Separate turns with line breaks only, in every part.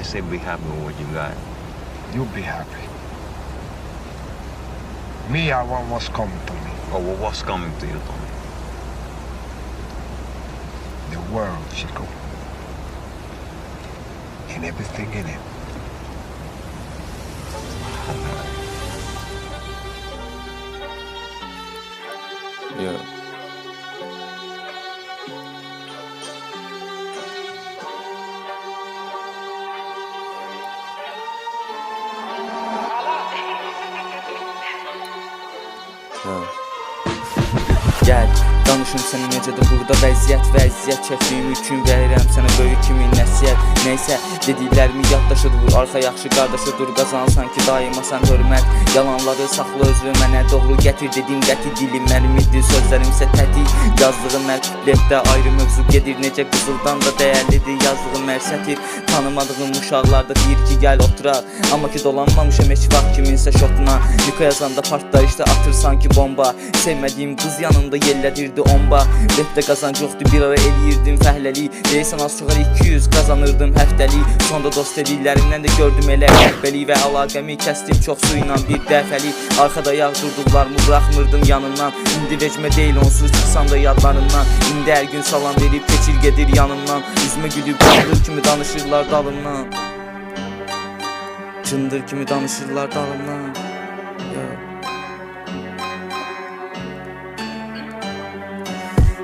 I say be happy with what you got.
You be happy. Me, I want what's coming to me.
Oh, well, what's coming to you, Tommy?
The world, Chico. And everything in it.
Yeah. Gəl, danışım sənə necədir burada vəziyyət və əziyyət çəkdiyim üçün verirəm sənə böyük kimi nəsiyyət. Neysə, dediklərimi yaddaşı vur, arxa yaxşı qardaşı dur, qazansan ki daima sən hörmət. Yalanları saxla özü mənə doğru gətir, dediyim qəti dilim mənim idi, sözlərimsə tətik. Yazdığım hər kupletdə ayrı mövzu gedir, necə qızıldan da dəyərlidir yazdığım hər sətir. Tanımadığım uşaqlarda deyir ki gəl oturaq, amma ki dolanmamışam heç vaxt kiminsə şotuna. Niko yazanda partlayışda atır sanki bomba, sevmədiyim qız yanımda yellədirdi omba. Lepdə qazanc yoxdur, bir ara eləyirdim fəhləlik, deyirsən az çoxar 200 qazanırdım həftəlik. Sonda dost dediklərimdən də gördüm elə rəhbəlik və əlaqəmi kəsdim çox su ilə bir dəfəlik. Arxada yağdırdıqlarımı bıraxmırdım yanımdan, indi vecmə deyil onsuz çıxsam da yadlarımdan. İndi hər gün salam verib keçir gedir yanımdan, üzümə gülüb cındır kimi danışırlar dalımdan. Cındır kimi danışırlar dalımdan.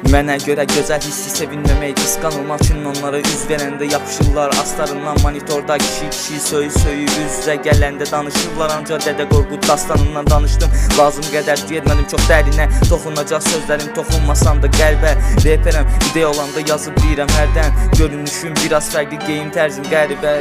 Mənə görə gözəl hissi sevinməmək, qısqanılmaq üçün onlara üz verəndə yapışırlar aslarından. Monitorda kişi söyüb üzrə gələndə danışırlar, ancaq Dədə Qorqud dastanından danışdım. Lazım qədər getmədim çox dərinə, toxunacaq sözlərim toxunmasan da qəlbə. Reperəm, ideya olanda yazıb deyirəm hərdən, görünüşüm biraz fərqli, geyim tərzim qəribə.